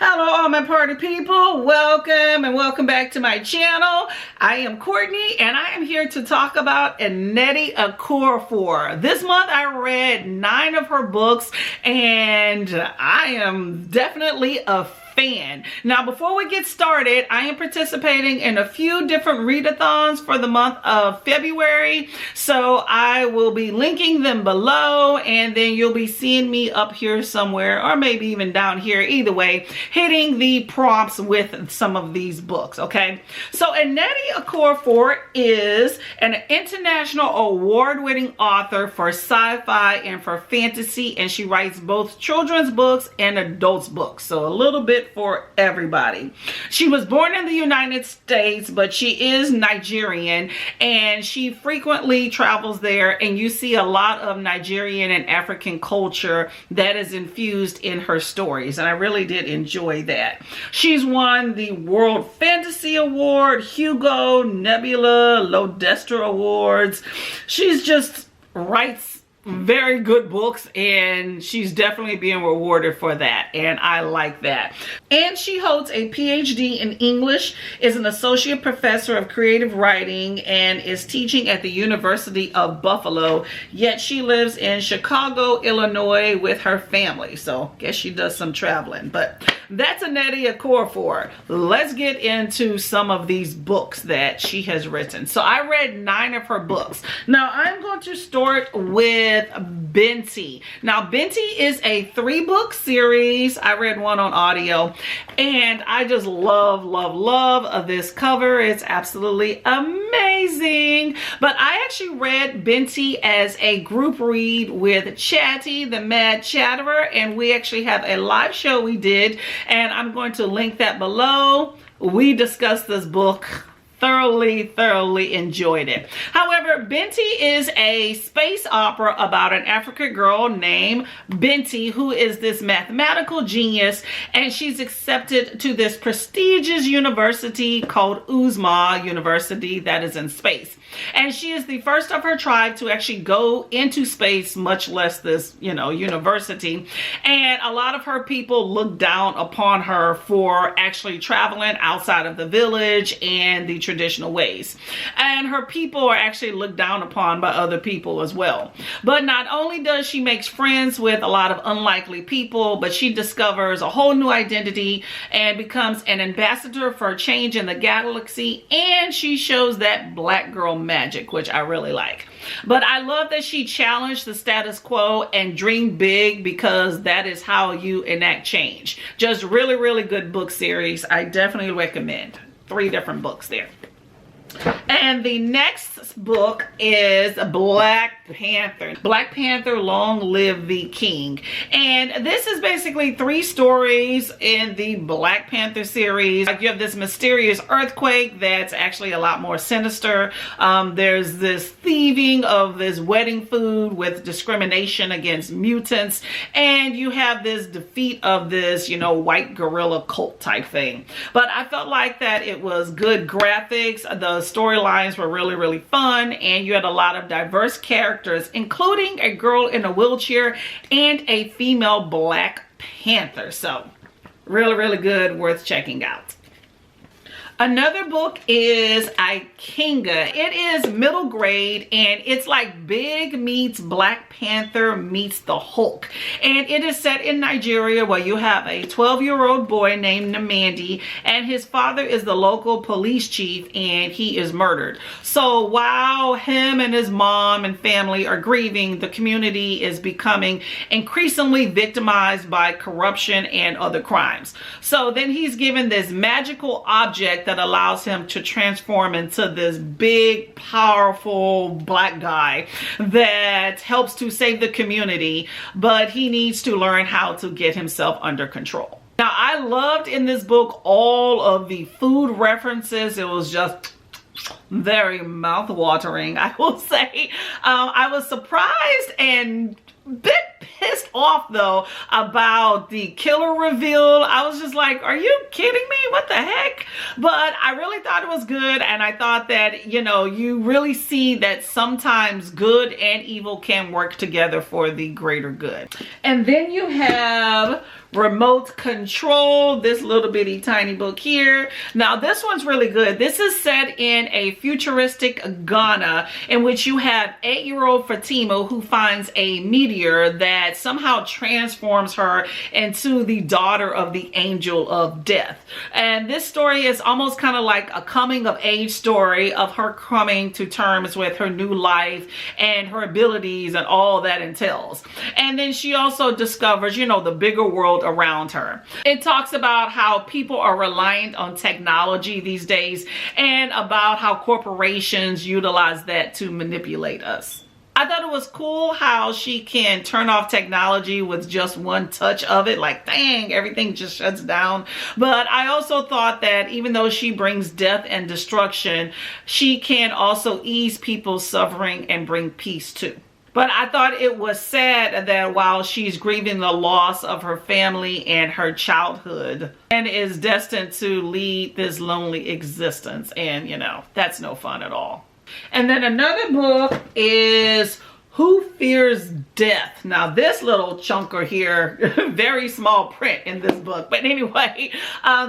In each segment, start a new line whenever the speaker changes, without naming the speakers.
Hello all my party people, welcome and welcome back to my channel. I am Courtney and I am here to talk about Nnedi Okorafor. This month I read 9 of her books and I am definitely a fan. Now before we get started, I am participating in a few different readathons for the month of February, so I will be linking them below and then you'll be seeing me up here somewhere or maybe even down here, either way, hitting the prompts with some of these books. Okay, so Nnedi Okorafor is an international award-winning author for sci-fi and for fantasy, and she writes both children's books and adults books, so a little bit for everybody. She was born in the United States, but she is Nigerian and she frequently travels there, and you see a lot of Nigerian and African culture that is infused in her stories, and I really did enjoy that. She's won the World Fantasy Award, Hugo, Nebula, Lodestra Awards. She's just writes very good books and she's definitely being rewarded for that, and I like that. And she holds a PhD in English, is an associate professor of creative writing, and is teaching at the University of Buffalo, yet she lives in Chicago, Illinois with her family, so I guess she does some traveling. But that's Nnedi Okorafor. Let's get into some of these books that she has written. So I read 9 of her books. Now I'm going to start with Binti. Now Binti is a 3-book series. I read one on audio and I just love this cover. It's absolutely amazing. But I actually read Binti as a group read with Chatty the Mad Chatterer, and we actually have a live show we did, and I'm going to link that below. We discussed this book, thoroughly enjoyed it. However, Binti is a space opera about an African girl named Binti who is this mathematical genius, and she's accepted to this prestigious university called Uzma University that is in space. And she is the first of her tribe to actually go into space, much less this, university. And a lot of her people look down upon her for actually traveling outside of the village and the traditional ways. And her people are actually looked down upon by other people as well. But not only does she make friends with a lot of unlikely people, but she discovers a whole new identity and becomes an ambassador for change in the galaxy, and she shows that black girl magic, which I really like. But I love that she challenged the status quo and dreamed big, because that is how you enact change. Just really good book series. I definitely recommend. 3 different books there. And the next book is Black Panther. Black Panther, Long Live the King. And this is basically 3 stories in the Black Panther series. You have this mysterious earthquake that's actually a lot more sinister. There's this thieving of this wedding food with discrimination against mutants. And you have this defeat of this, white gorilla cult type thing. But I felt like that it was good graphics. The storylines were really fun, and you had a lot of diverse characters, including a girl in a wheelchair and a female Black Panther. So really good, worth checking out. Another book is Ikenga. It is middle grade, and it's like Big meets Black Panther meets the Hulk. And it is set in Nigeria, where you have a 12-year-old boy named Nnedi, and his father is the local police chief, and he is murdered. So while him and his mom and family are grieving, the community is becoming increasingly victimized by corruption and other crimes. So then he's given this magical object that allows him to transform into this big, powerful black guy that helps to save the community, but he needs to learn how to get himself under control. Now, I loved in this book all of the food references. It was just very mouth-watering, I will say. I was surprised and bit pissed off though about the killer reveal. I was just like, are you kidding me? What the heck? But I really thought it was good, and I thought that, you really see that sometimes good and evil can work together for the greater good. And then you have Remote Control, this little bitty tiny book here. Now this one's really good. This is set in a futuristic Ghana in which you have 8-year-old Fatima who finds a meteor that somehow transforms her into the daughter of the angel of death. And this story is almost kind of like a coming of age story of her coming to terms with her new life and her abilities and all that entails. And then she also discovers, you know, the bigger world around her. It talks about how people are reliant on technology these days and about how corporations utilize that to manipulate us. I thought it was cool how she can turn off technology with just one touch of it. Like, dang, everything just shuts down. But I also thought that even though she brings death and destruction, she can also ease people's suffering and bring peace too. But I thought it was sad that while she's grieving the loss of her family and her childhood and is destined to lead this lonely existence. And, you know, that's no fun at all. And then another book is Who Fears Death? Now this little chunker here, very small print in this book. But anyway,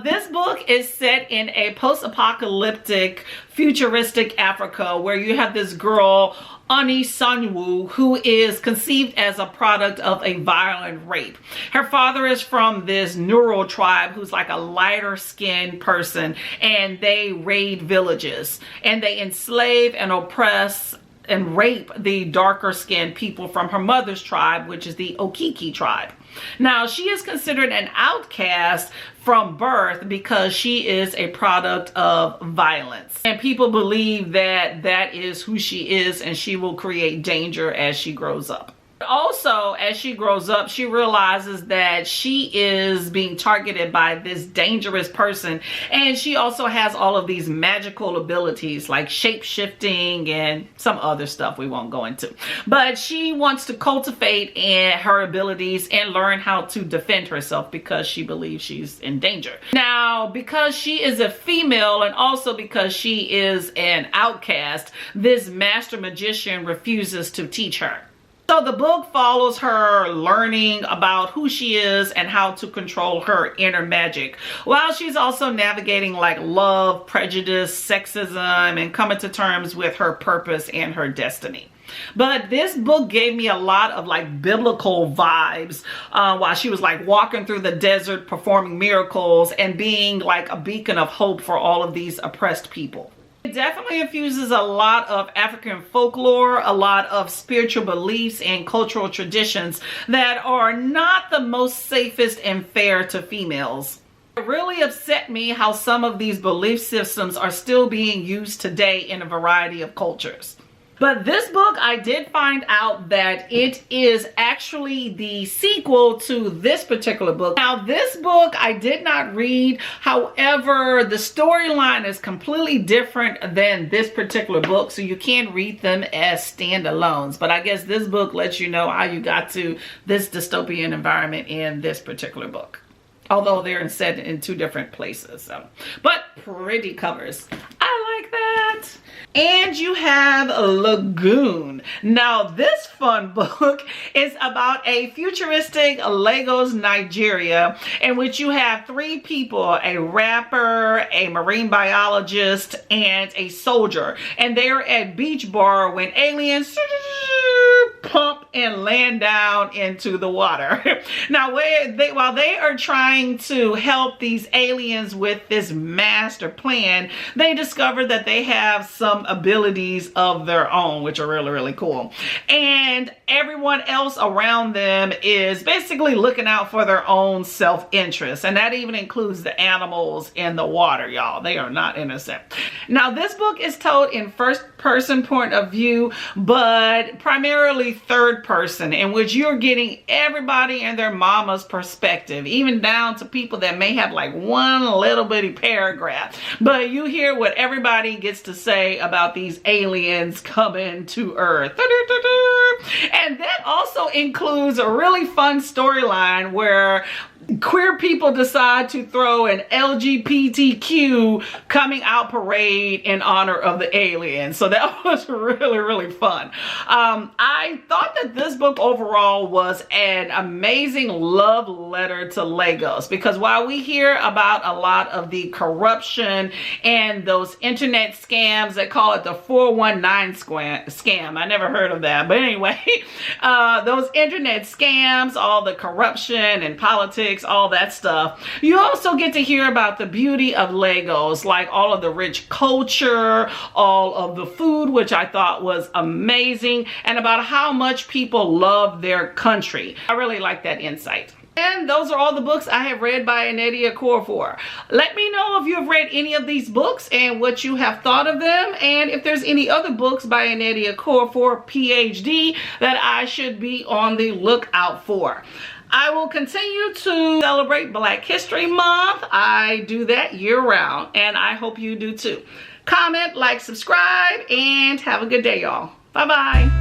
this book is set in a post-apocalyptic, futuristic Africa where you have this girl, Ani Sanwu, who is conceived as a product of a violent rape. Her father is from this Neural tribe who's like a lighter skinned person, and they raid villages and they enslave and oppress and rape the darker skinned people from her mother's tribe, which is the Okiki tribe. Now, she is considered an outcast from birth because she is a product of violence. And people believe that that is who she is, and she will create danger as she grows up. Also, as she grows up, she realizes that she is being targeted by this dangerous person, and she also has all of these magical abilities like shape-shifting and some other stuff we won't go into. But she wants to cultivate her abilities and learn how to defend herself because she believes she's in danger. Now, because she is a female and also because she is an outcast, this master magician refuses to teach her. So the book follows her learning about who she is and how to control her inner magic, while she's also navigating like love, prejudice, sexism, and coming to terms with her purpose and her destiny. But this book gave me a lot of like biblical vibes while she was like walking through the desert, performing miracles and being like a beacon of hope for all of these oppressed people. It definitely infuses a lot of African folklore, a lot of spiritual beliefs and cultural traditions that are not the most safest and fair to females. It really upset me how some of these belief systems are still being used today in a variety of cultures. But this book, I did find out that it is actually the sequel to this particular book. Now, this book I did not read. However, the storyline is completely different than this particular book, so you can read them as standalones. But I guess this book lets you know how you got to this dystopian environment in this particular book. Although they're set in two different places. But pretty covers. I like that. And you have Lagoon. Now this fun book is about a futuristic Lagos, Nigeria, in which you have 3 people, a rapper, a marine biologist, and a soldier. And they're at beach bar when aliens pump and land down into the water. Now while they are trying to help these aliens with this master plan, they discover that they have some abilities of their own, which are really, really cool. And everyone else around them is basically looking out for their own self-interest. And that even includes the animals in the water, y'all. They are not innocent. Now, this book is told in first-person point of view, but primarily third person, in which you're getting everybody and their mama's perspective, even down to people that may have like one little bitty paragraph. But you hear what everybody gets to say about these aliens coming to Earth. And that also includes a really fun storyline where queer people decide to throw an LGBTQ coming out parade in honor of the aliens. So that was really, really fun. I thought that this book overall was an amazing love letter to Legos, because while we hear about a lot of the corruption and those internet scams, they call it the 419 scam. I never heard of that. But anyway, those internet scams, all the corruption and politics, all that stuff. You also get to hear about the beauty of Legos, like all of the rich culture, all of the food, which I thought was amazing, and about how much people love their country. I really like that insight. And those are all the books I have read by Nnedi Okorafor. Let me know if you have read any of these books and what you have thought of them, and if there's any other books by Nnedi Okorafor, PhD, that I should be on the lookout for. I will continue to celebrate Black History Month. I do that year-round, and I hope you do too. Comment, like, subscribe, and have a good day, y'all. Bye-bye.